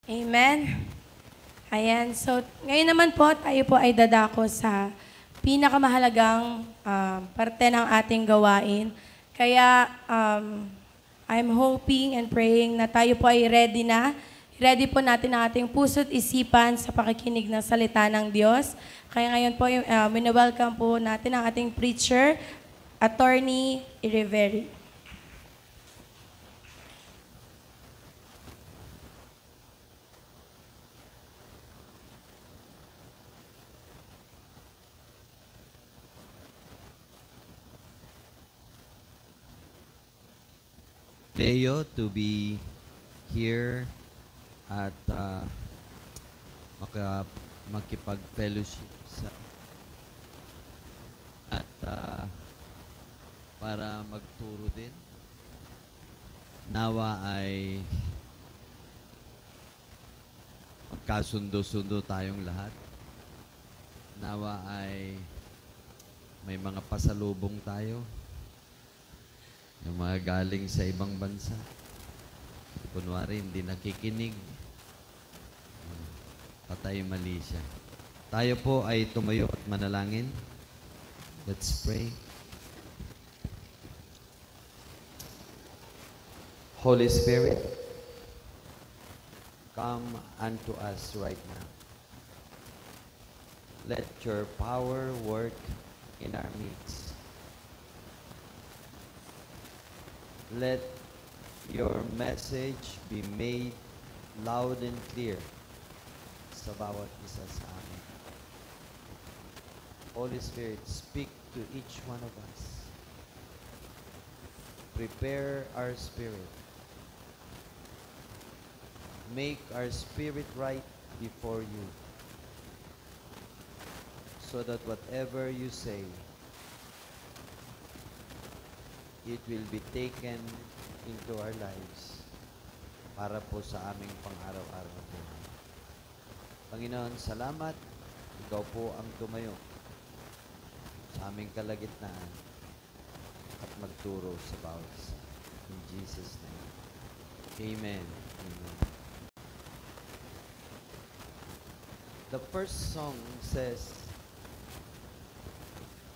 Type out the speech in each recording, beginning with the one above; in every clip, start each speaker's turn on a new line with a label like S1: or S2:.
S1: Amen. Ayan. So, ngayon naman po, tayo po ay dadako sa pinakamahalagang parte ng ating gawain. Kaya, I'm hoping and praying na tayo po ay ready na. Ready po natin ang ating puso't isipan sa pakikinig ng salita ng Diyos. Kaya ngayon po, welcome po natin ang ating preacher, Attorney Riveri.
S2: Leo to be here at makipag-fellowship sa at para magturo din. Nawa ay magkasundo-sundo tayong lahat. Nawa ay may mga pasalubong tayo. Yung mga galing sa ibang bansa. Kunwari, hindi nakikinig. Patay mali siya. Tayo po ay tumayo at manalangin. Let's pray. Holy Spirit, come unto us right now. Let your power work in our midst. Let your message be made loud and clear sa bawat isa sa amin. Holy Spirit, speak to each one of us. Prepare our spirit. Make our spirit right before you, so that whatever you say, it will be taken into our lives para po sa aming pang-araw-araw na buhay. Panginoon, salamat. Ikaw po ang tumayo sa aming kalagitnaan at magturo sa bawat isa. In Jesus' name. Amen. Amen. The first song says,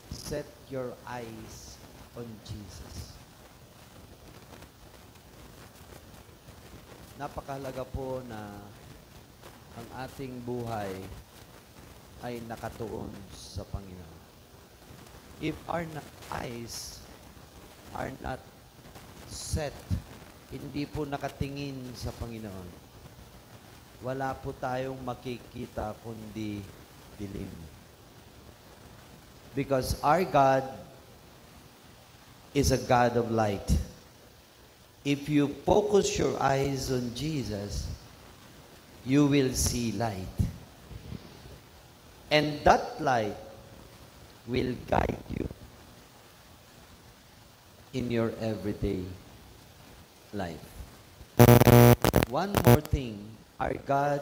S2: set your eyes on Jesus. Napakahalaga po na ang ating buhay ay nakatuon sa Panginoon. If our eyes are not set, hindi po nakatingin sa Panginoon, wala po tayong makikita kundi dilim. Because our God is a God of light. If you focus your eyes on Jesus, you will see light. And that light will guide you in your everyday life. One more thing, our God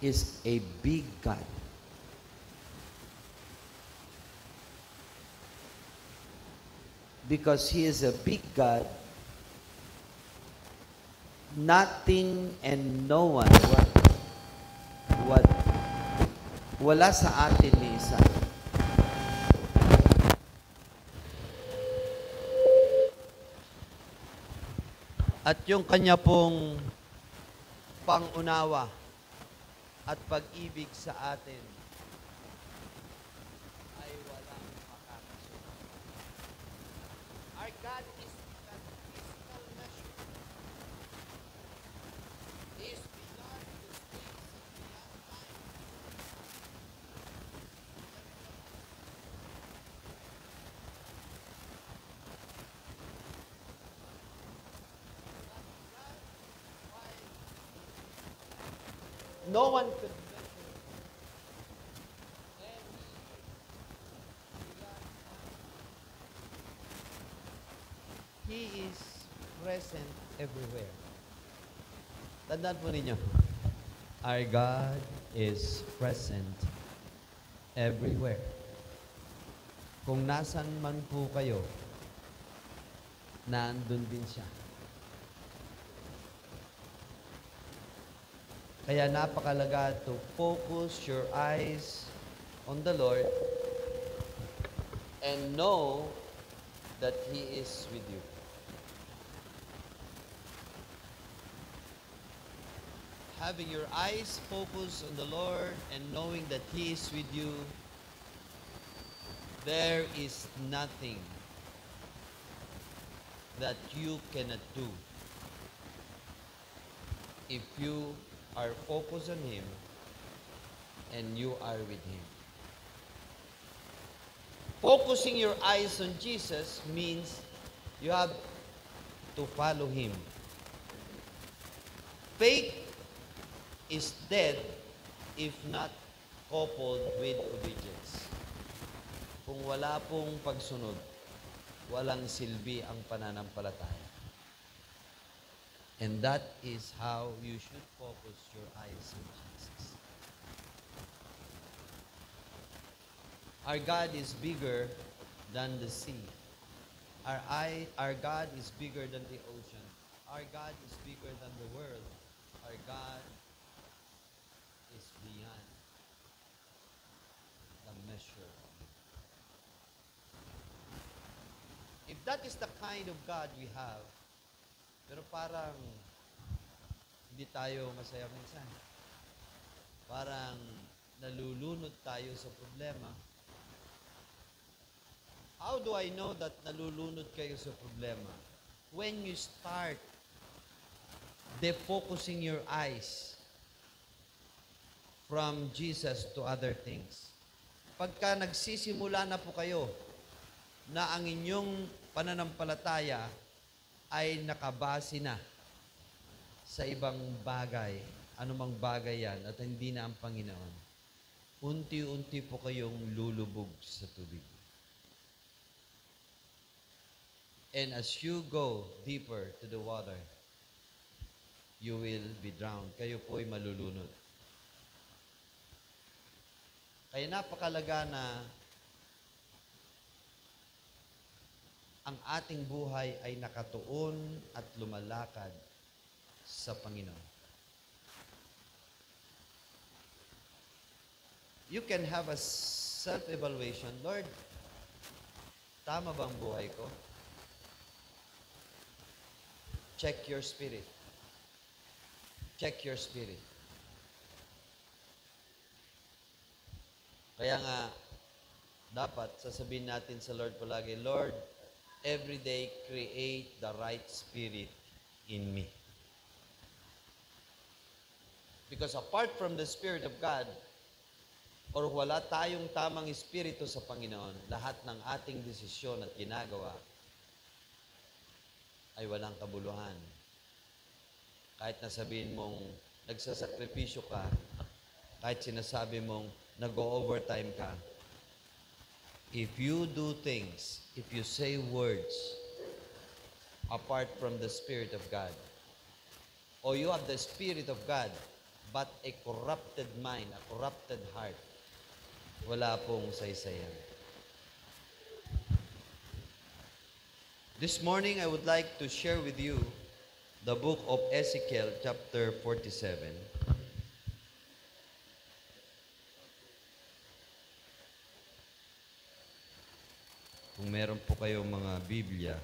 S2: is a big God. Because He is a big God, nothing and no one, wala sa atin ni isa. At yung Kanya pong pangunawa at pag-ibig sa atin ay walang makakasunod. Our God is beyond physical measure. He is beyond the space and beyond time. No one could measure any beyond time. He is present everywhere. Tandaan po ninyo, our God is present everywhere. Kung nasan man po kayo, nandun din siya. Kaya napakalaga to focus your eyes on the Lord and know that He is with you. Having your eyes focused on the Lord and knowing that He is with you, there is nothing that you cannot do if you are focused on Him and you are with Him. Focusing your eyes on Jesus means you have to follow Him. Faith is dead if not coupled with obedience. Kung wala pong pagsunod, walang silbi ang pananampalataya. And that is how you should focus your eyes on Jesus. Our God is bigger than the sea. Our God is bigger than the ocean. Our God is bigger than the world. Our God is beyond the measure. If that is the kind of God we have, pero parang hindi tayo masaya minsan. Parang nalulunod tayo sa problema. How do I know that nalulunod kayo sa problema? When you start defocusing your eyes from Jesus to other things. Pagka nagsisimula na po kayo na ang inyong pananampalataya ay nakabase na sa ibang bagay, anumang bagay yan, at hindi na ang Panginoon, unti-unti po kayong lulubog sa tubig. And as you go deeper to the water, you will be drowned. Kayo po ay malulunod. Kaya napakalaga na ang ating buhay ay nakatuon at lumalakad sa Panginoon. You can have a self-evaluation. Lord, tama ba ang buhay ko? Check your spirit. Check your spirit. Kaya nga, dapat sasabihin natin sa Lord palagi, Lord, every day create the right spirit in me. Because apart from the Spirit of God, or wala tayong tamang espiritu sa Panginoon, lahat ng ating desisyon at ginagawa ay walang kabuluhan. Kahit nasabihin mong nagsasakripisyo ka, kahit sinasabi mong nag-overtime ka, if you do things, if you say words apart from the Spirit of God, or you have the Spirit of God, but a corrupted mind, a corrupted heart, wala pong saysayan. This morning, I would like to share with you the book of Ezekiel, chapter 47. Kung meron po kayong mga Biblia,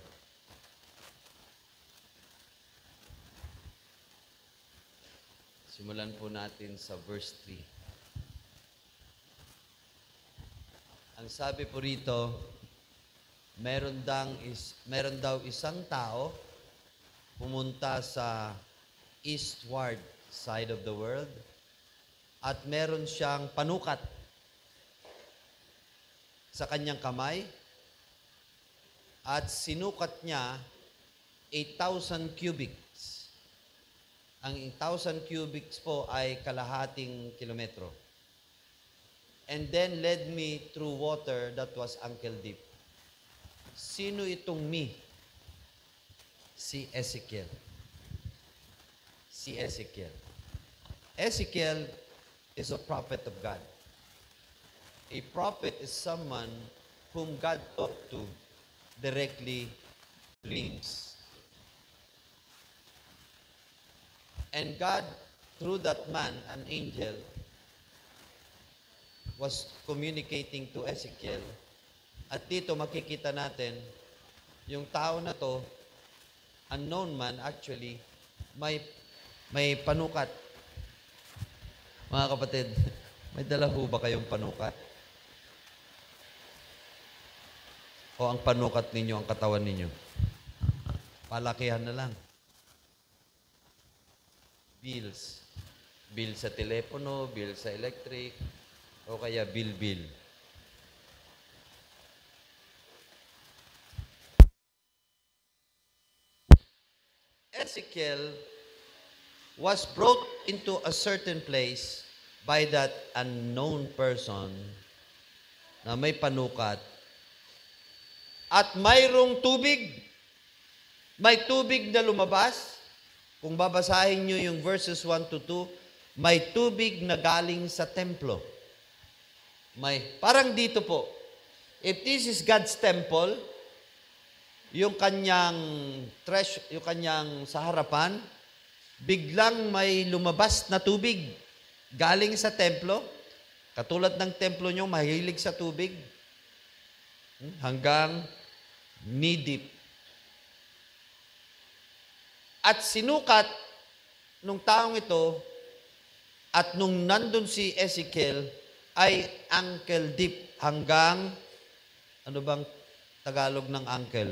S2: simulan po natin sa verse 3. Ang sabi po rito, meron daw isang tao pumunta sa eastward side of the world at meron siyang panukat sa kanyang kamay at sinukat niya 8,000 cubics. Ang 1,000 cubics po ay kalahating kilometro. And then led me through water that was ankle deep. Sino itong me? Si Ezekiel. Si Ezekiel. Ezekiel is a prophet of God. A prophet is someone whom God talked to directly dreams. And God through that man, an angel, was communicating to Ezekiel. At dito makikita natin, yung tao na to, unknown man, actually, may panukat. Mga kapatid, may dala ho ba kayong panukat? O ang panukat ninyo, ang katawan ninyo? Palakihan na lang. Bills. Bill sa telepono, bill sa electric, o kaya bill. Ezekiel was brought into a certain place by that unknown person na may panukat at mayroong tubig. May tubig na lumabas. Kung babasahin nyo yung verses 1 to 2, may tubig na galing sa templo. Parang dito po, if this is God's temple, yung kanyang yung kanyang sa harapan, biglang may lumabas na tubig galing sa templo. Katulad ng templo nyo, mahilig sa tubig. Hanggang knee deep. At sinukat nung taong ito at nung nandun si Ezekiel ay ankle deep hanggang, ano bang Tagalog ng ankle?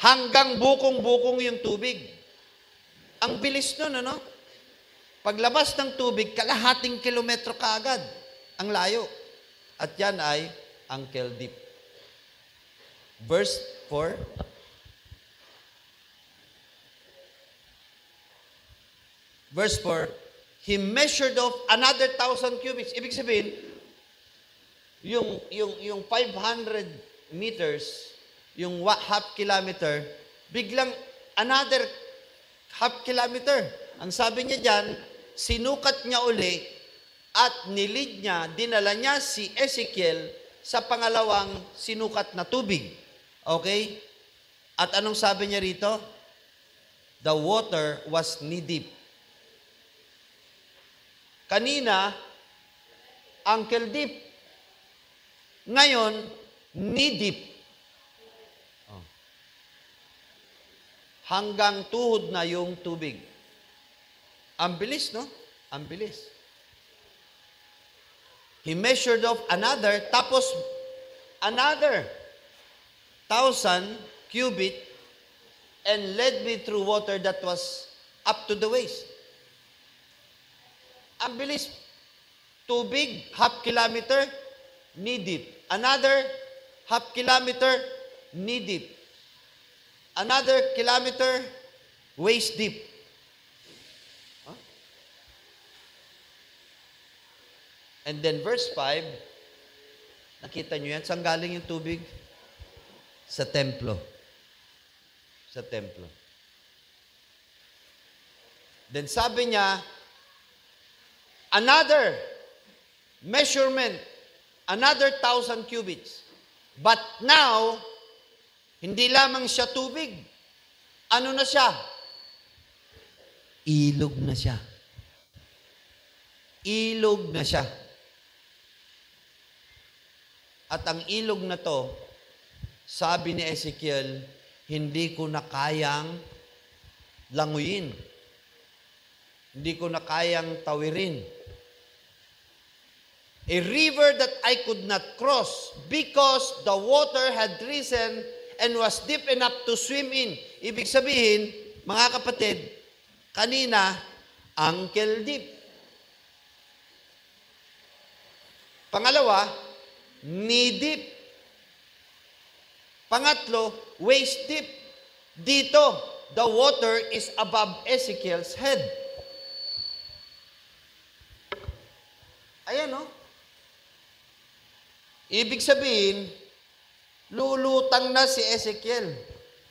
S2: Hanggang bukong-bukong yung tubig. Ang bilis nun, ano? Paglabas ng tubig, kalahating kilometro kaagad ang layo. At yan ay ankle deep. Verse 4. Verse 4, he measured off another 1,000 cubits. Ibig sabihin, yung 500 meters, yung half kilometer, biglang another half kilometer. Ang sabi niya dyan, sinukat niya uli at nilid niya, dinala niya si Ezekiel sa pangalawang sinukat na tubig. Okay? At anong sabi niya rito? The water was knee deep. Kanina, ankle deep. Ngayon, knee deep. Oh. Hanggang tuhod na yung tubig. Ang bilis, no? Ang bilis. He measured off another, tapos another 1,000 cubit and led me through water that was up to the waist. Ang bilis. Tubig, half kilometer, knee deep. Another half kilometer, knee deep. Another kilometer, waist deep. Huh? And then verse 5, nakita nyo yan? Saan galing yung tubig? Sa templo. Sa templo. Then sabi niya, another measurement, another 1,000 cubits. But now, hindi lamang siya tubig. Ano na siya? Ilog na siya. Ilog na siya. At ang ilog na to, sabi ni Ezekiel, hindi ko na kayang languyin. Hindi ko na kayang tawirin. A river that I could not cross because the water had risen and was deep enough to swim in. Ibig sabihin, mga kapatid, kanina, ankle deep. Pangalawa, knee deep. Pangatlo, waist deep. Dito, the water is above Ezekiel's head. Ayan, no? Ibig sabihin, lulutang na si Ezekiel.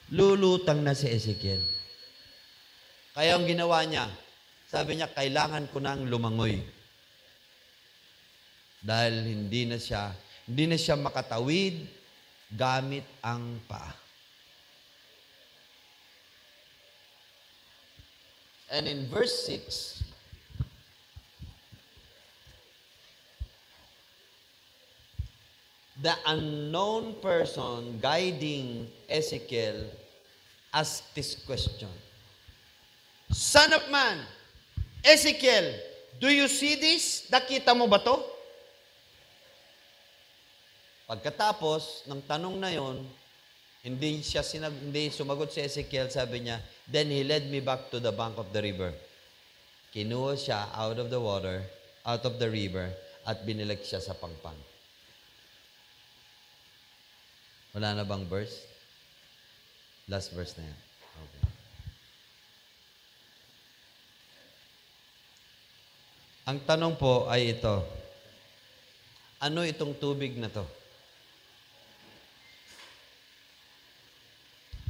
S2: Lulutang na si Ezekiel. Kaya ang ginawa niya, sabi niya, kailangan ko nang lumangoy. Dahil hindi na siya makatawid gamit ang paa.
S3: And in verse 6, the unknown person guiding Ezekiel asked this question. Son of man, Ezekiel, do you see this? Nakita mo ba to? Pagkatapos ng tanong na yon, hindi sumagot si Ezekiel, sabi niya, then he led me back to the bank of the river. Kinuha siya out of the river, at binilag siya sa pangpang. Wala na bang verse? Last verse na yan. Okay. Ang tanong po ay ito. Ano itong tubig na to?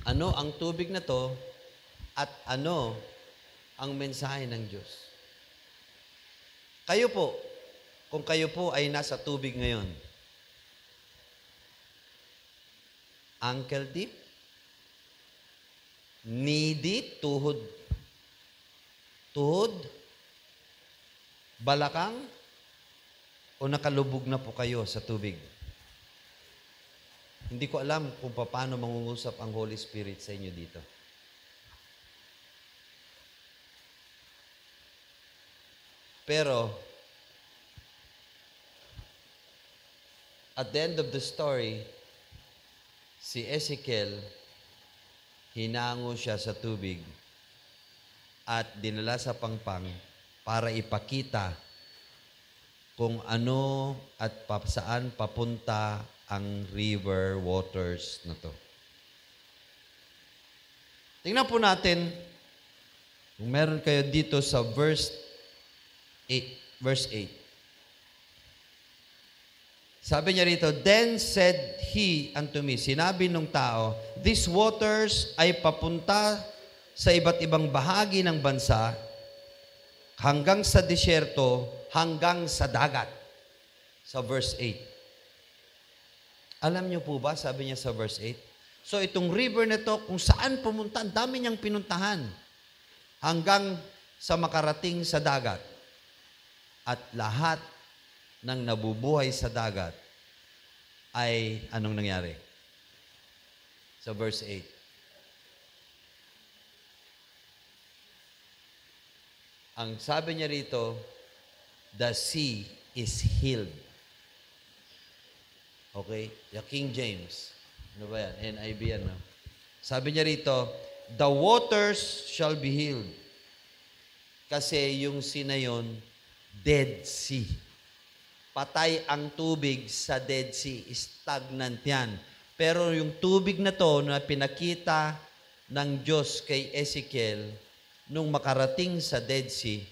S3: Ano ang tubig na to at ano ang mensahe ng Diyos? Kayo po, kung kayo po ay nasa tubig ngayon, ankle deep, knee deep, tuhod, balakang, o nakalubog na po kayo sa tubig? Hindi ko alam kung paano mangungusap ang Holy Spirit sa inyo dito. Pero, at the end of the story, si Ezekiel, hinango siya sa tubig at dinala sa pangpang para ipakita kung ano at saan papunta ang river waters na to. Tingnan po natin, kung meron kayo dito sa verse 8. Sabi niya rito, then said he unto me, sinabi nung tao, these waters ay papunta sa iba't ibang bahagi ng bansa, hanggang sa disyerto, hanggang sa dagat. Sa verse 8. Alam niyo po ba, sabi niya sa verse 8, so itong river na to, kung saan pumunta, ang dami niyang pinuntahan, hanggang sa makarating sa dagat. At lahat ng nabubuhay sa dagat ay anong nangyari? Sa verse 8. Ang sabi niya rito, the sea is healed. Okay? The King James. Ano ba yan? NIV yan, no? Sabi niya rito, the waters shall be healed. Kasi yung sea na yun, Dead Sea. Patay ang tubig sa Dead Sea. Stagnant yan. Pero yung tubig na to na pinakita ng Diyos kay Ezekiel nung makarating sa Dead Sea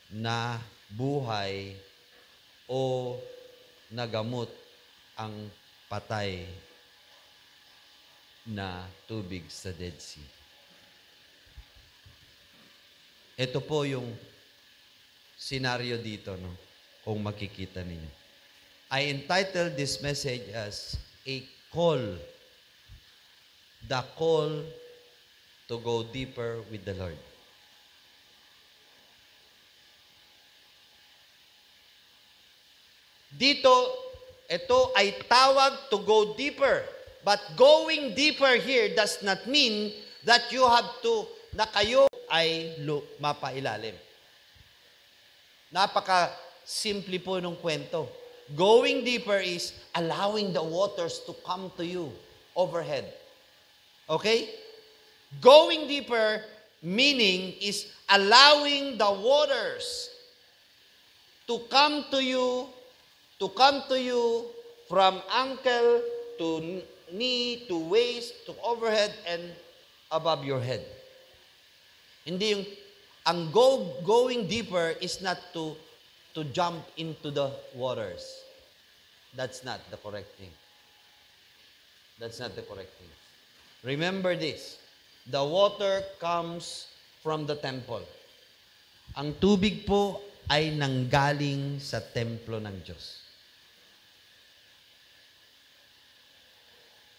S3: na buhay o nagamot ang patay na tubig sa Dead Sea. Ito po yung senaryo dito, no? Kung makikita ninyo. I entitled this message as a call. The call to go deeper with the Lord. Dito, ito ay tawag to go deeper. But going deeper here does not mean that you have to, na kayo ay mapailalim. Napaka-simple po nung kwento. Going deeper is allowing the waters to come to you overhead. Okay? Going deeper meaning is allowing the waters to come to you from ankle to knee to waist to overhead and above your head. Hindi yung ang going deeper is not to jump into the waters. That's not the correct thing. That's not the correct thing. Remember this. The water comes from the temple. Ang tubig po ay nanggaling sa templo ng Diyos.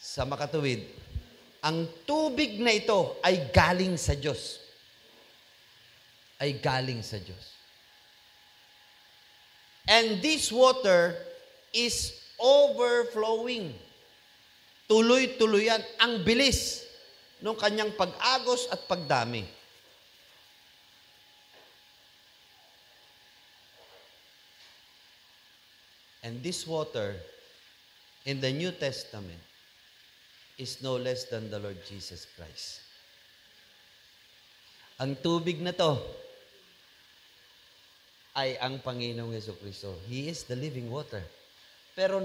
S3: Sa makatuwid, ang tubig na ito ay galing sa Diyos. ay galing sa Diyos. And this water is overflowing. Tuloy-tuloy yan. Ang bilis ng kanyang pag-agos at pagdami. And this water in the New Testament is no less than the Lord Jesus Christ. Ang tubig na to ay ang Panginoong Jesucristo. He is the living water. Pero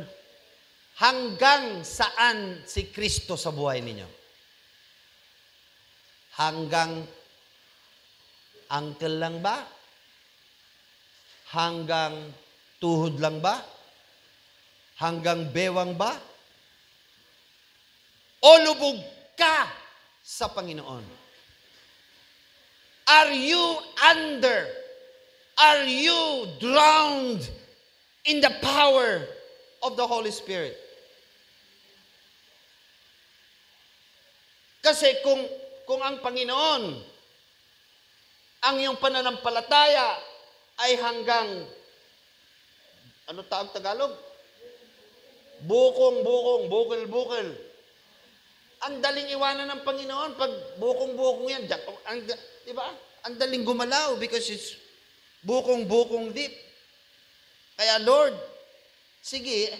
S3: hanggang saan si Kristo sa buhay ninyo? Hanggang ankle lang ba? Hanggang tuhod lang ba? Hanggang bewang ba? O lubog ka sa Panginoon? Are you under? Are you drowned in the power of the Holy Spirit? Kasi kung ang Panginoon, ang iyong pananampalataya ay hanggang, ano tawag Tagalog? Bukong-bukong, bukil-bukil. Ang daling iwanan ng Panginoon pag bukong-bukong yan. Di ba? Ang daling gumalaw because it's bukong-bukong deep. Kaya Lord, sige,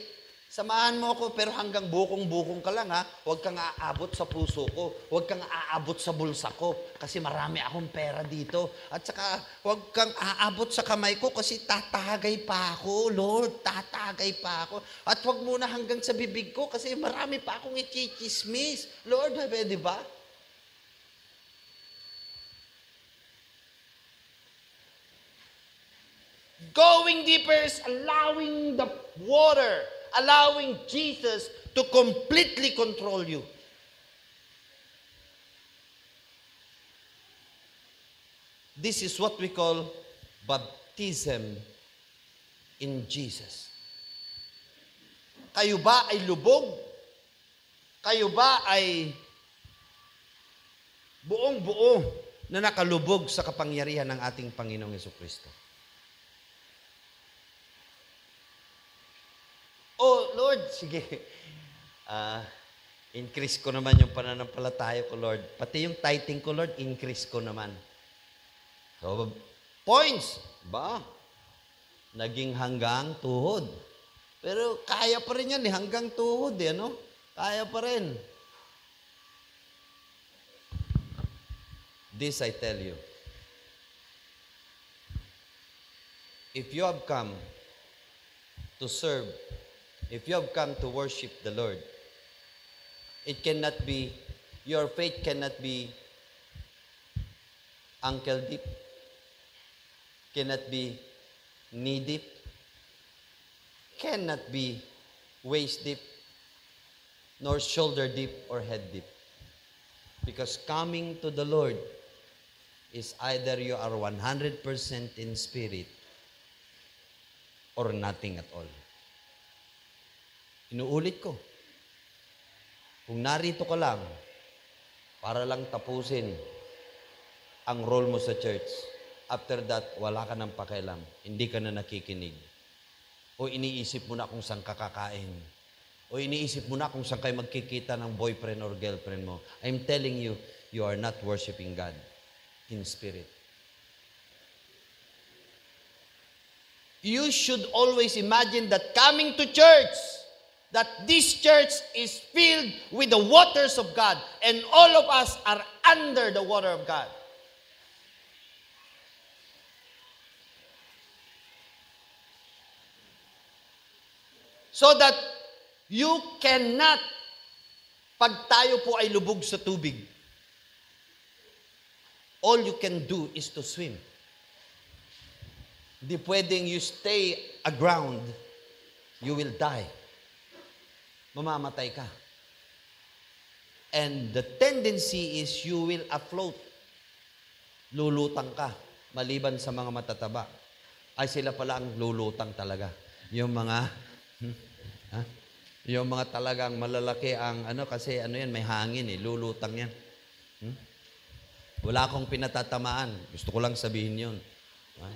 S3: samahan mo ako pero hanggang bukong-bukong ka lang ha. Huwag kang aabot sa puso ko. Huwag kang aabot sa bulsa ko kasi marami akong pera dito. At saka huwag kang aabot sa kamay ko kasi tatagay pa ako, Lord. Tatagay pa ako. At huwag muna hanggang sa bibig ko kasi marami pa akong ichichismis. Lord, di ba? Going deeper is allowing the water, allowing Jesus to completely control you. This is what we call baptism in Jesus. Kayo ba ay lubog? Kayo ba ay buong-buo na nakalubog sa kapangyarihan ng ating Panginoong Jesucristo? Oh, Lord, sige. Increase ko naman yung pananampalataya ko, Lord. Pati yung tithing ko, Lord, increase ko naman. So, points. Ba? Naging hanggang tuhod. Pero kaya pa rin yan eh, hanggang tuhod eh, ano? Kaya pa rin. This I tell you. If you have come to serve, if you have come to worship the Lord, it cannot be, your faith cannot be ankle deep, cannot be knee deep, cannot be waist deep, nor shoulder deep or head deep. Because coming to the Lord is either you are 100% in spirit or nothing at all. Inuulit ko. Kung narito ka lang, para lang tapusin ang role mo sa church, after that, wala ka ng pakialam. Hindi ka na nakikinig. O iniisip mo na kung saan ka kakain. O iniisip mo na kung saan kayo magkikita ng boyfriend or girlfriend mo. I'm telling you, you are not worshiping God in spirit. You should always imagine that coming to church, that this church is filled with the waters of God and all of us are under the water of God. So that you cannot, pag tayo po ay lubog sa tubig, all you can do is to swim. Hindi pwedeng you stay aground, you will die. Mamamatay ka. And the tendency is you will afloat. Lulutang ka. Maliban sa mga matataba. Ay sila pala ang lulutang talaga. Yung mga, yung mga talagang malalaki ang, kasi yan, may hangin lulutang yan. Wala akong pinatatamaan. Gusto ko lang sabihin yun. Ha?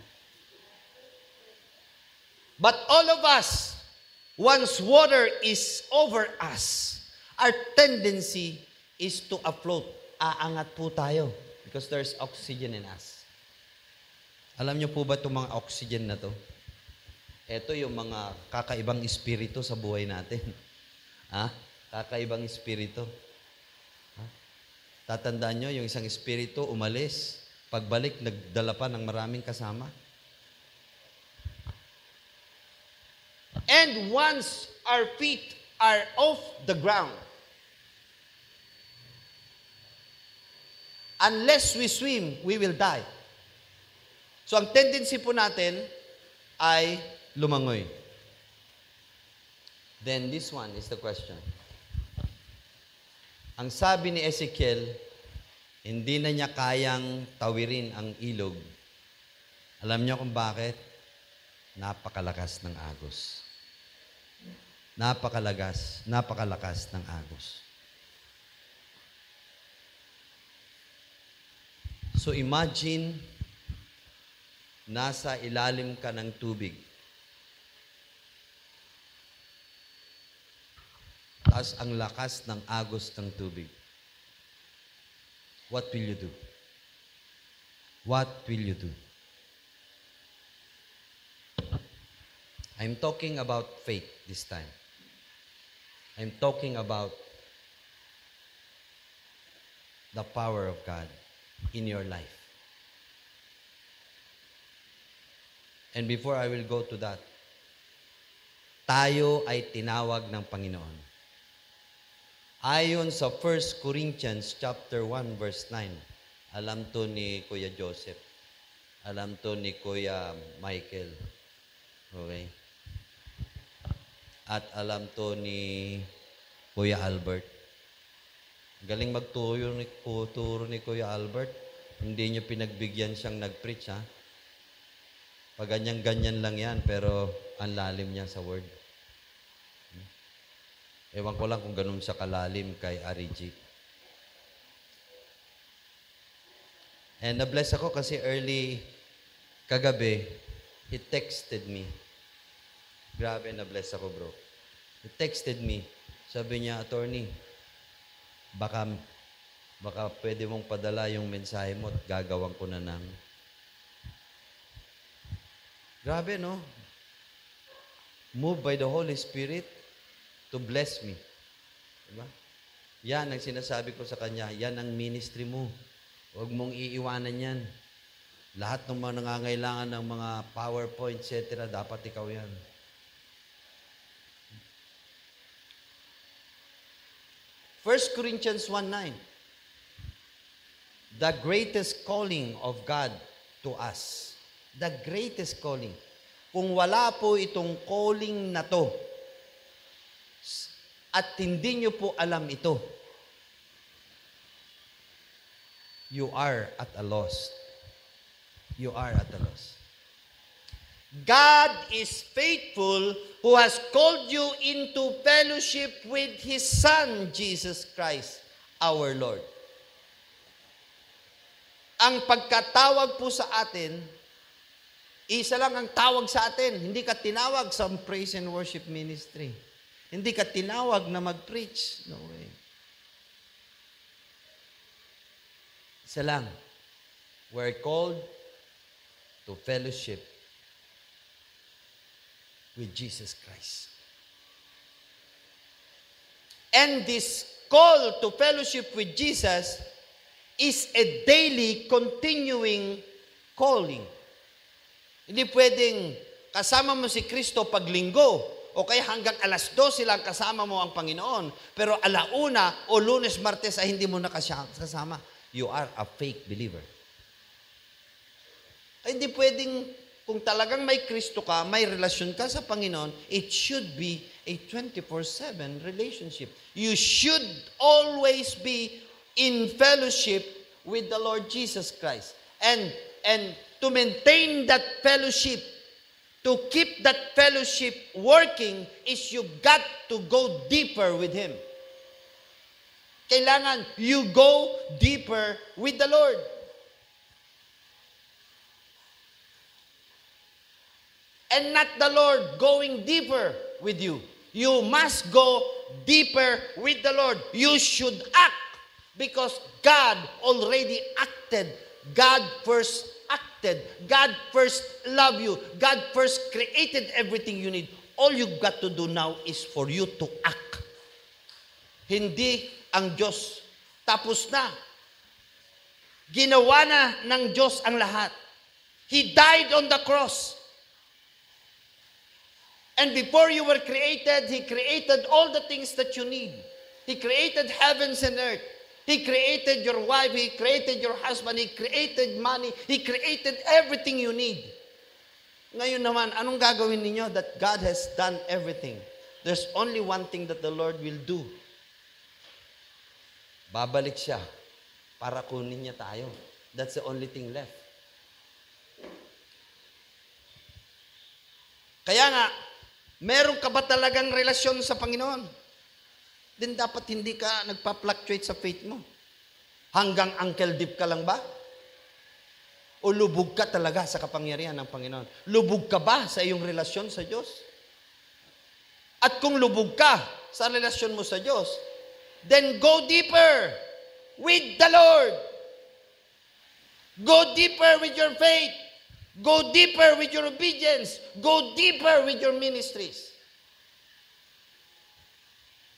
S3: But all of us, once water is over us, our tendency is to afloat. Aangat po tayo because there's oxygen in us. Alam niyo po ba itong mga oxygen na to? Ito yung mga kakaibang espiritu sa buhay natin. Ha? Kakaibang espiritu. Ha? Tatandaan nyo, yung isang espiritu umalis. Pagbalik, nagdala pa ng maraming kasama. And once our feet are off the ground, unless we swim, we will die. So ang tendency po natin ay lumangoy. Then this one is the question. Ang sabi ni Ezekiel, hindi na niya kayang tawirin ang ilog. Alam niyo kung bakit? Napakalakas ng agos. Napakalakas ng agos. So imagine, nasa ilalim ka ng tubig. Taas ang lakas ng agos ng tubig. What will you do? What will you do? I'm talking about faith this time. I'm talking about the power of God in your life. And before I will go to that, tayo ay tinawag ng Panginoon. Ayon sa 1 Corinthians chapter 1 verse 9, alam to ni Kuya Joseph, alam to ni Kuya Michael, okay? At alam to ni Kuya Albert. Galing magturo ni Kuya Albert, hindi niyo pinagbigyan siyang nag-preach, ha? Pag ganyan lang yan, pero ang lalim niya sa word. Ewan ko lang kung ganun siya kalalim kay Ariji. And na-bless ako kasi early kagabi, he texted me. Grabe, na-bless ako, bro. He texted me. Sabi niya, attorney, baka pwede mong padala yung mensahe mo at gagawin ko na ng... Grabe, no? Move by the Holy Spirit to bless me. Diba? Yan ang sinasabi ko sa kanya. Yan ang ministry mo. Huwag mong iiwanan yan. Lahat ng mga nangangailangan ng mga PowerPoint, etc., dapat ikaw yan. First Corinthians 1:9. The greatest calling of God to us. The greatest calling. Kung wala po itong calling na to, at hindi nyo po alam ito, you are at a loss. You are at a loss. God is faithful who has called you into fellowship with His Son, Jesus Christ, our Lord. Ang pagkatawag po sa atin, isa lang ang tawag sa atin. Hindi ka tinawag sa praise and worship ministry. Hindi ka tinawag na mag-preach. No way. Isa lang. We're called to fellowship with Jesus Christ. And this call to fellowship with Jesus is a daily continuing calling. Hindi pwedeng kasama mo si Kristo pag linggo, o kaya hanggang alas 12 lang kasama mo ang Panginoon, pero alauna o Lunes, Martes ay hindi mo na kasama. You are a fake believer. Ay, hindi pwedeng, kung talagang may Kristo ka, may relasyon ka sa Panginoon, it should be a 24/7 relationship. You should always be in fellowship with the Lord Jesus Christ. And to maintain that fellowship, to keep that fellowship working, is you've got to go deeper with Him. Kailangan you go deeper with the Lord. and not the Lord going deeper with you. You must go deeper with the Lord. You should act because God already acted. God first acted. God first loved you. God first created everything you need. All you've got to do now is for you to act. Hindi ang Diyos. Tapos na. Ginawa na ng Diyos ang lahat. He died on the cross. And before you were created, He created all the things that you need. He created heavens and earth. He created your wife. He created your husband. He created money. He created everything you need. Ngayon naman, anong gagawin ninyo that God has done everything? There's only one thing that the Lord will do. Babalik siya para kunin niya tayo. That's the only thing left. Kaya nga, meron ka ba talagang relasyon sa Panginoon? Then dapat hindi ka nagpa-fluctuate sa faith mo. Hanggang ankle deep ka lang ba? O lubog ka talaga sa kapangyarihan ng Panginoon? Lubog ka ba sa iyong relasyon sa Diyos? At kung lubog ka sa relasyon mo sa Diyos, then go deeper with the Lord. Go deeper with your faith. Go deeper with your obedience. Go deeper with your ministries.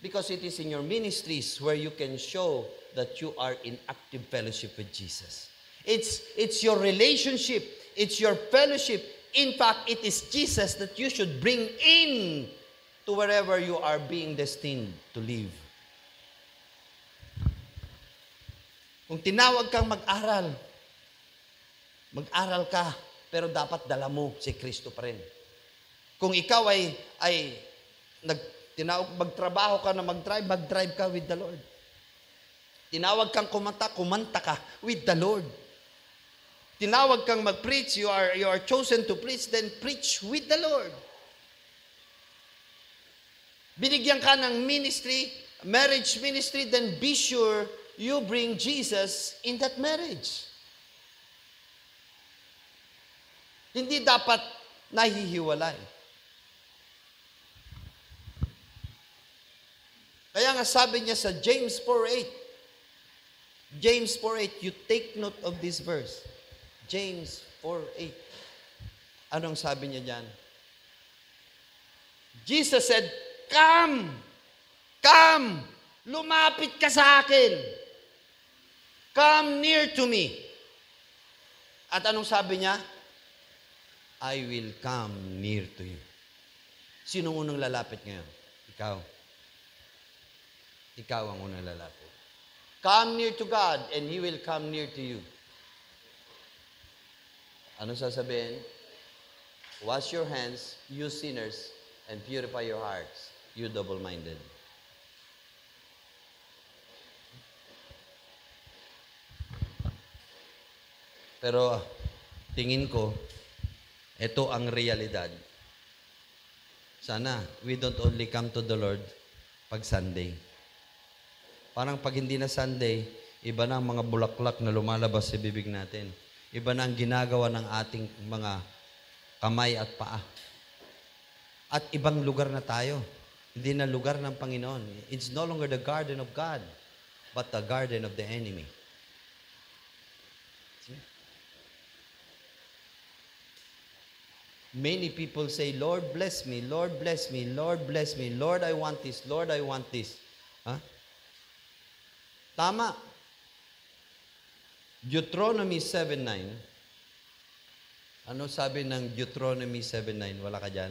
S3: Because it is in your ministries where you can show that you are in active fellowship with Jesus. It's your relationship. It's your fellowship. In fact, it is Jesus that you should bring in to wherever you are being destined to live. Kung tinawag kang mag-aral ka, pero dapat dala mo si Kristo pa rin. Kung ikaw ay tinawag magtrabaho ka na mag-drive ka with the Lord. Tinawag kang kumanta ka with the Lord. Tinawag kang mag-preach, you are chosen to preach, then preach with the Lord. Binigyan ka ng ministry, marriage ministry, then be sure you bring Jesus in that marriage. Hindi dapat nahihiwalay. Kaya nga sabi niya sa James 4:8, James 4:8, you take note of this verse. James 4:8. Anong sabi niya diyan? Jesus said, "Come! Come! Lumapit ka sa akin. Come near to me." At anong sabi niya? I will come near to you. Sino unang lalapit ngayon? Ikaw. Ikaw ang unang lalapit. Come near to God and He will come near to you. Anong sasabihin? Wash your hands, you sinners, and purify your hearts, you double-minded. Pero tingin ko, ito ang realidad. Sana, we don't only come to the Lord pag Sunday. Parang pag hindi na Sunday, iba na ang mga bulaklak na lumalabas sa bibig natin. Iba na ang ginagawa ng ating mga kamay at paa. At ibang lugar na tayo. Hindi na lugar ng Panginoon. It's no longer the garden of God, but the garden of the enemy. Many people say, Lord, bless me, Lord, bless me, Lord, bless me, Lord, I want this, Lord, I want this. Huh? Tama. Deuteronomy 7:9. Ano sabi ng Deuteronomy 7:9? Wala ka dyan?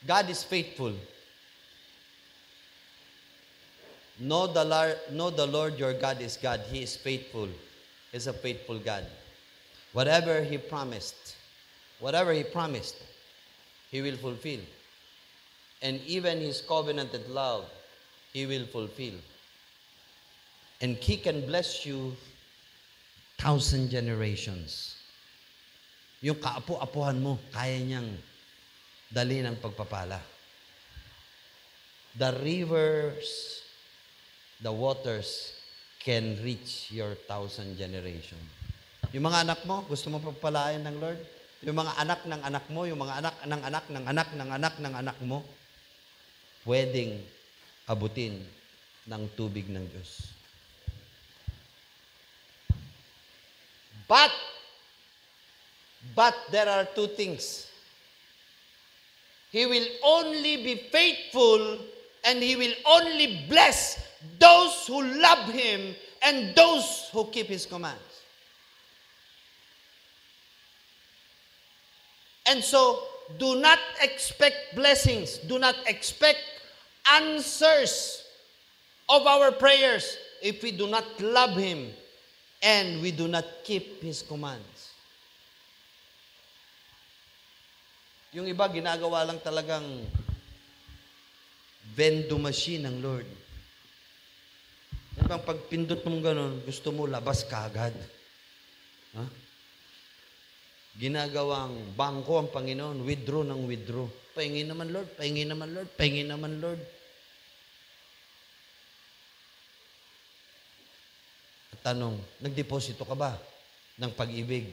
S3: God is faithful. Know the Lord your God is God. He is faithful. Is a faithful God. Whatever He promised, He will fulfill. And even His covenanted love, He will fulfill. And He can bless you 1,000 generations. Yung kaapu-apuhan mo, kaya niyang dali ng pagpapala. The rivers, the waters, can reach your 1,000 generation. Yung mga anak mo, gusto mo pagpalain ng Lord? Yung mga anak ng anak mo, yung mga anak ng anak ng anak ng anak ng anak mo, pwedeng abutin ng tubig ng Diyos. But there are two things. He will only be faithful and He will only bless those who love Him and those who keep His commands. And so, do not expect blessings. Do not expect answers of our prayers if we do not love Him and we do not keep His commands. Yung iba, ginagawa lang talagang vending machine ng Lord. Yung bang pagpindot mong ganun, gusto mo labas kagad. Ha? Ginagawang bangko ang Panginoon, withdraw ng withdraw. Pahingi naman Lord, pahingi naman Lord, pahingi naman Lord. At tanong, nagdeposito ka ba ng pag-ibig?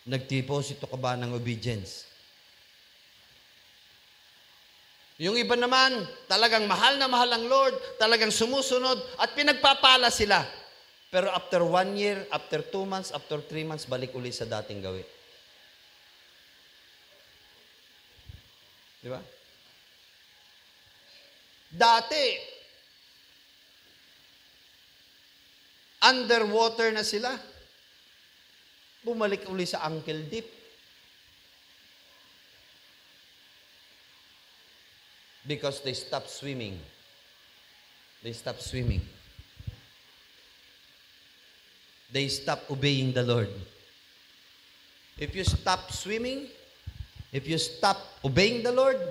S3: Nagdeposito ka ba ng obedience? Yung iba naman, talagang mahal na mahal ang Lord, talagang sumusunod at pinagpapala sila. Pero after 1 year, after 2 months, after 3 months, balik uli sa dating gawi. Di ba? Dati, underwater na sila. Bumalik uli sa ankle deep. Because they stopped swimming. They stopped swimming. They stopped obeying the Lord. If you stop swimming, if you stop obeying the Lord,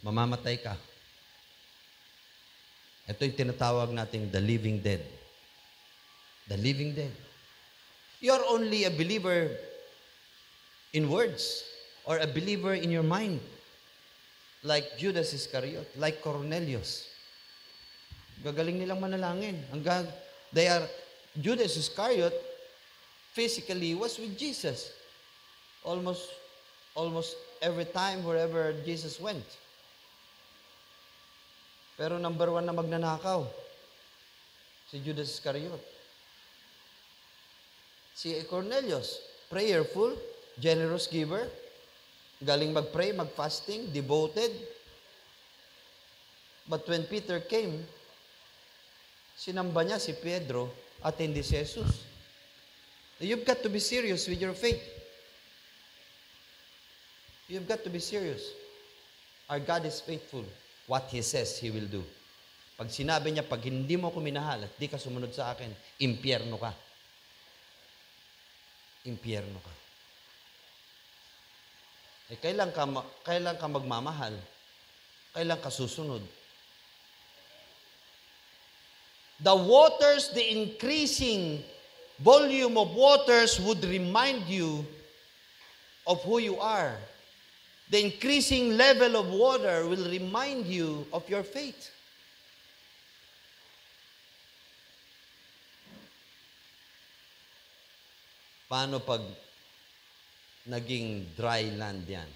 S3: mamamatay ka. Ito yung tinatawag nating the living dead. The living dead. You're only a believer in words or a believer in your mind. Like Judas Iscariot, like Cornelius. Gagaling nilang manalangin. Judas Iscariot physically was with Jesus. Almost every time wherever Jesus went. Pero number 1 na magnanakaw, si Judas Iscariot. Si Cornelius, prayerful, generous giver, galing mag-pray, mag-fasting, devoted. But when Peter came, sinamba niya si Pedro at hindi si Jesus. You've got to be serious with your faith. You've got to be serious. Our God is faithful. What He says, He will do. Pag sinabi niya, pag hindi mo ko minahal at di ka sumunod sa akin, impyerno ka. Impyerno ka. Kailan ka magmamahal? Kailan ka susunod? The waters, the increasing volume of waters would remind you of who you are. The increasing level of water will remind you of your faith. Paano pag naging dry land yan?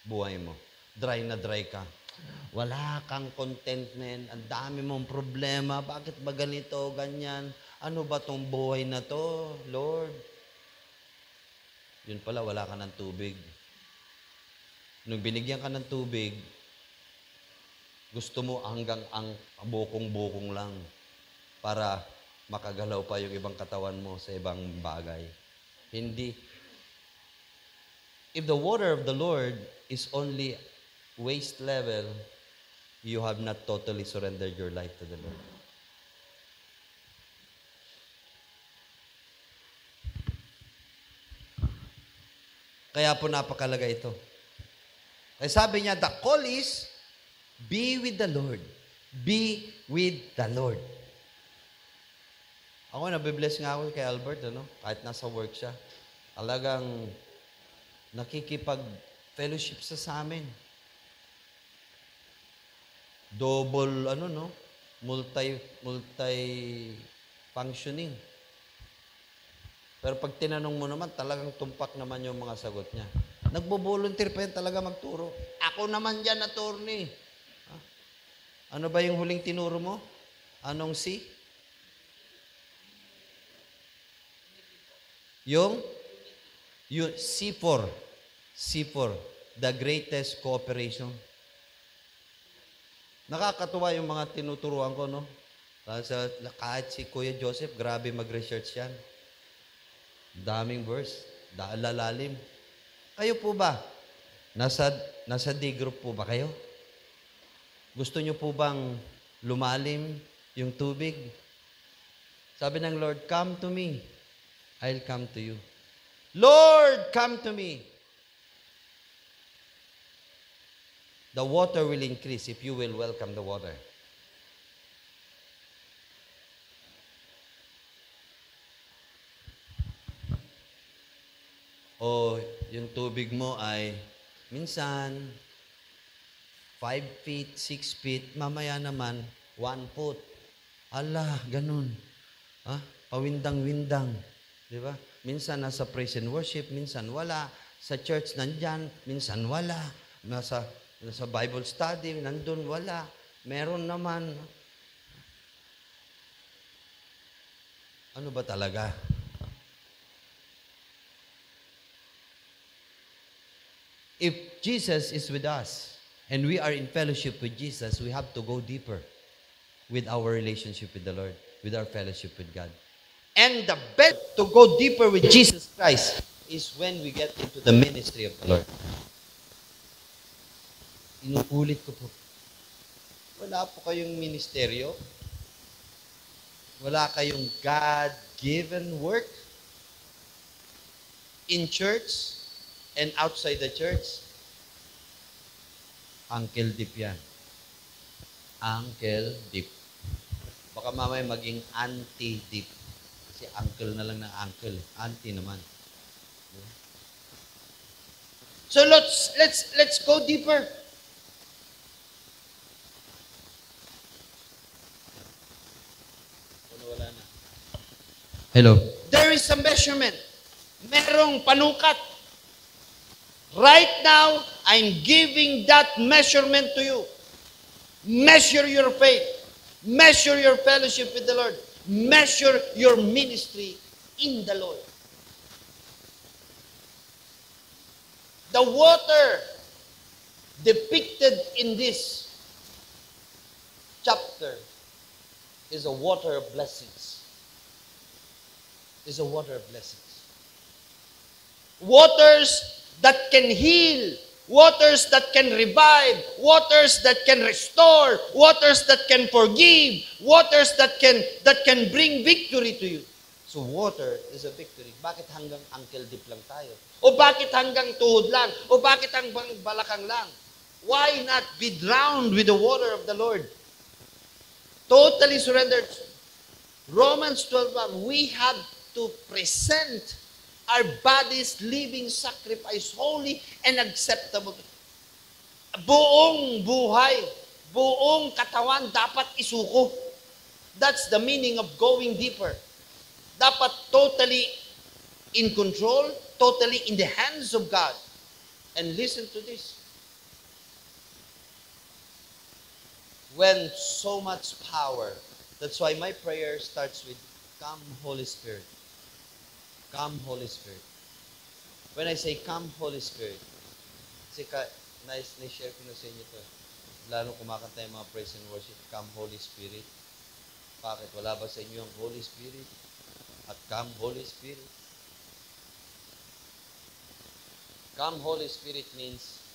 S3: Buhay mo. Dry na dry ka. Wala kang contentment. Ang dami mong problema. Bakit ba ganito, ganyan? Ano ba tong buhay na to, Lord? Yun pala, wala ka ng tubig. Nung binigyan ka ng tubig, gusto mo hanggang ang bukong-bukong lang para makagalaw pa yung ibang katawan mo sa ibang bagay. Hindi. If the water of the Lord is only waist level, you have not totally surrendered your life to the Lord. Kaya po napakalaga ito. Ay sabi niya, the call is, be with the Lord. Be with the Lord. Ako, nabibless nga ako kay Albert, kahit nasa work siya. Talagang nakikipag-fellowship sa amin. Double, multi-functioning. Pero pag tinanong mo naman, talagang tumpak naman yung mga sagot niya. Nagbo-volunteer pa yan talaga magturo. Ako naman yan, attorney. Ha? Ano ba yung huling tinuro mo? Anong C? Yung C4. C4. The greatest cooperation. Nakakatuwa yung mga tinuturuan ko, no? Kahit si Kuya Joseph, grabe mag-research yan. Daming verse. Lalalim. Kayo po ba? Nasa D group po ba kayo? Gusto nyo po bang lumalim yung tubig? Sabi ng Lord, come to me. I'll come to you. Lord, come to me. The water will increase if you will welcome the water. O yung tubig mo ay minsan 5 feet, 6 feet, mamaya naman 1 foot. Ala, ganun. Ha? Pawindang-windang. Di ba? Minsan nasa praise and worship, minsan wala. Sa church nandyan, minsan wala. Nasa Bible study, nandun wala. Meron naman. Ano ba talaga? If Jesus is with us and we are in fellowship with Jesus, we have to go deeper with our relationship with the Lord, with our fellowship with God. And the best to go deeper with Jesus Christ is when we get into the ministry of the Lord. Inuulit ko po. Wala po kayong ministeryo. Wala kayong God-given work in church and outside the church. Uncle Dip yan. Uncle Dip. Baka mamaya maging anti-dip. Kasi uncle na lang ng uncle. Auntie naman. So let's go deeper. Wala na. Hello. There is a measurement. Merong panukat. Right now, I'm giving that measurement to you. Measure your faith. Measure your fellowship with the Lord. Measure your ministry in the Lord. The water depicted in this chapter is a water of blessings. Is a water of blessings. Waters that can heal, waters that can revive, waters that can restore, waters that can forgive, waters that can bring victory to you. So water is a victory. Bakit hanggang ankle deep lang tayo? O bakit hanggang tuhod lang? O bakit hanggang balakang lang? Why not be drowned with the water of the Lord? Totally surrendered. Romans 12:1, we have to present our bodies living sacrifice, holy and acceptable. Buong buhay, buong katawan dapat isuko. That's the meaning of going deeper. Dapat totally in control, totally in the hands of God. And listen to this. When so much power, that's why my prayer starts with, come Holy Spirit. Come, Holy Spirit. When I say, come, Holy Spirit, kasi na-share ko na sa inyo ito. Lalo kumakanta yung mga praise and worship, come, Holy Spirit. Bakit? Wala ba sa inyo ang Holy Spirit? At come, Holy Spirit. Come, Holy Spirit means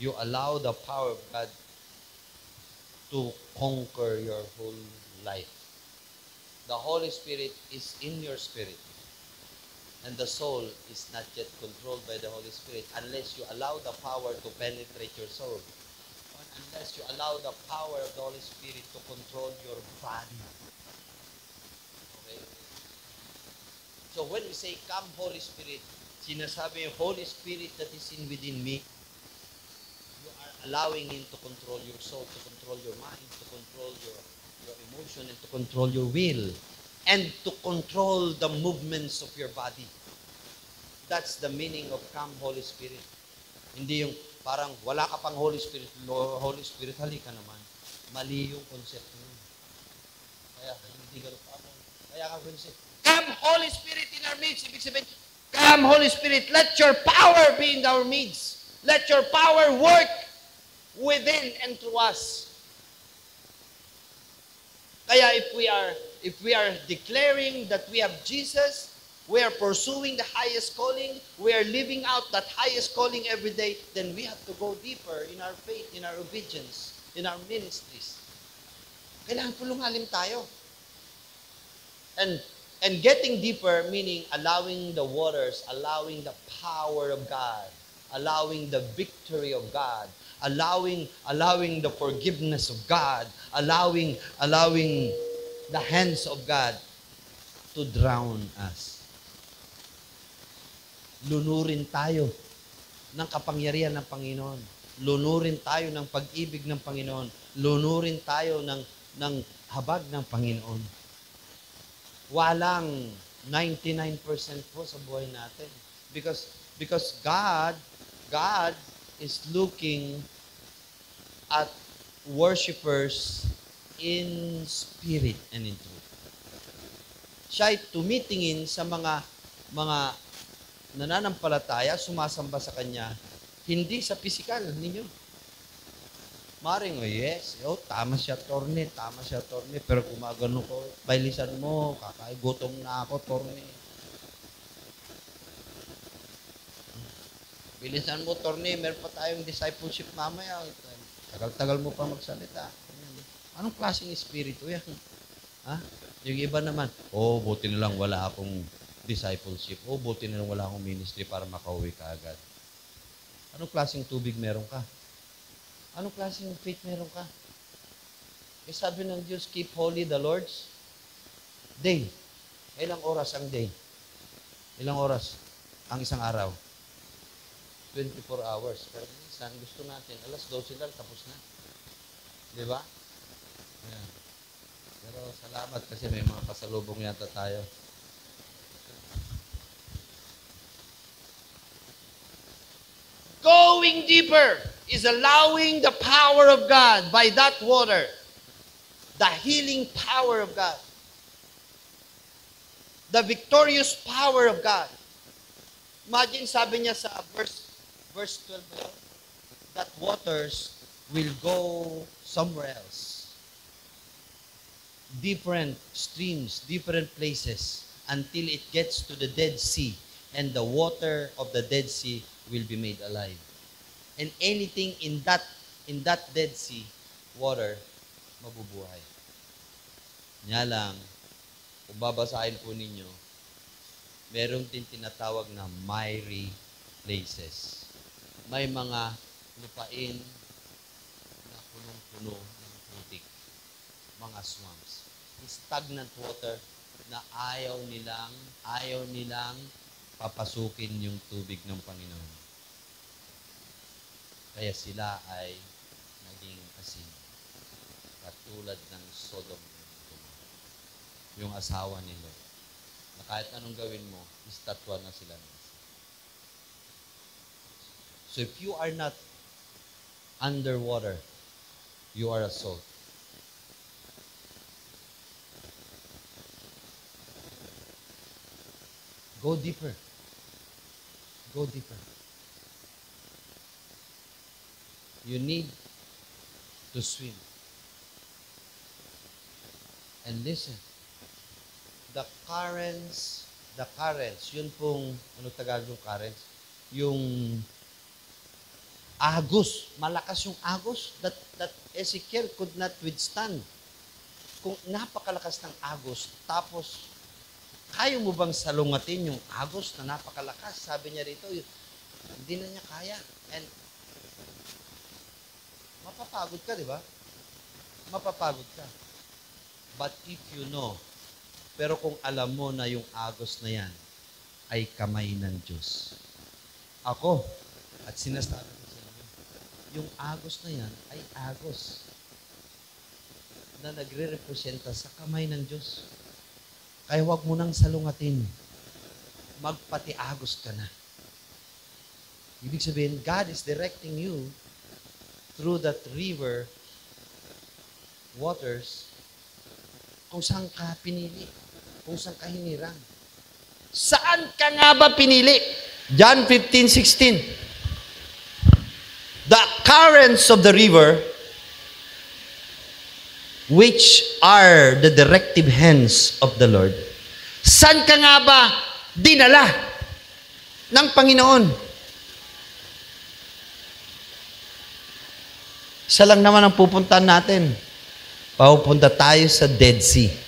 S3: you allow the power of God to conquer your whole life. The Holy Spirit is in your spirit. And the soul is not yet controlled by the Holy Spirit unless you allow the power to penetrate your soul. Unless you allow the power of the Holy Spirit to control your body. Okay? So when we say, come Holy Spirit, sinasabi yung Holy Spirit that is in within me, you are allowing Him to control your soul, to control your mind, to control your emotion, and to control your will. and to control the movements of your body. That's the meaning of come Holy Spirit. Hindi yung parang wala ka pang Holy Spirit, Holy Spirit, halika naman. Mali yung concept mo. Kaya hindi ka kaya ka concept. Come Holy Spirit in our midst. Ibig sabihin, come Holy Spirit, let your power be in our midst. Let your power work within and through us. Kaya if we are declaring that we have Jesus, we are pursuing the highest calling, we are living out that highest calling every day, then we have to go deeper in our faith, in our obedience, in our ministries. Kailangan po lumalim tayo. And getting deeper, meaning allowing the waters, allowing the power of God, allowing the victory of God, allowing the forgiveness of God, allowing the hands of God to drown us. Lunurin tayo ng kapangyarihan ng Panginoon. Lunurin tayo ng pag-ibig ng Panginoon. Lunurin tayo ng habag ng Panginoon. Walang 99% po sa buhay natin. Because God is looking at worshipers in spirit and in truth. Siya'y tumitingin sa mga nananampalataya, sumasamba sa Kanya, hindi sa pisikal ninyo. Maring, yes, tama siya, torne, pero gumagano ko, bailisan mo, gutom na ako, torne. Bilisan mo, torne, meron pa tayong discipleship mamaya. Tagal-tagal mo pa magsalita. Anong klaseng espiritu yan? Ha? Yung iba naman, buti na lang wala akong discipleship. Buti na lang wala akong ministry para makauwi ka agad. Anong klaseng tubig meron ka? Anong klaseng faith meron ka? Sabi ng Diyos, keep holy the Lord's day. Ilang oras ang day? Ilang oras ang isang araw? 24 hours. Pero minsan, gusto natin, alas 12 lang, tapos na. Di ba? Ayan. Pero salamat kasi may mga pasalubong yata tayo. Going deeper is allowing the power of God by that water, the healing power of God, the victorious power of God. Imagine, sabi niya sa verse 12, that waters will go somewhere else. Different streams, different places, until it gets to the Dead Sea, and the water of the Dead Sea will be made alive. And anything in that Dead Sea water, mabubuhay. Nga lang, kung babasahin po ninyo, meron din tinatawag na miry places. May mga lupain na punong-puno ng putik, mga swamps. Stagnant water na ayaw nilang papasukin yung tubig ng Panginoon. Kaya sila ay naging asin. Katulad ng Sodom and Gomorrah. Yung asawa ni Lot. Na kahit anong gawin mo, istatwa na sila. So if you are not underwater, you are a salt. Go deeper. Go deeper. You need to swim. And listen, the currents, yun pong, ano Tagalog yung currents? Yung agos, malakas yung agos that Ezekiel could not withstand. Kung napakalakas ng agos, tapos kaya mo bang salungatin yung agos na napakalakas? Sabi niya rito, hindi na niya kaya. And mapapagod ka, di ba? Mapapagod ka. But if you know, pero kung alam mo na yung agos na yan ay kamay ng Diyos. Ako, at sinasabi ko sa inyo, yung agos na yan ay agos na nagre-representa sa kamay ng Diyos. Kaya huwag mo nang salungatin. Magpatiagos ka na. Ibig sabihin, God is directing you through that river, waters, kung saan ka pinili, kung saan ka hinirang. Saan ka nga ba pinili? John 15:16. The currents of the river, which are the directive hands of the Lord. Saan ka nga ba dinala ng Panginoon? Isa lang naman ang pupuntahan natin. Papupunta tayo sa Dead Sea.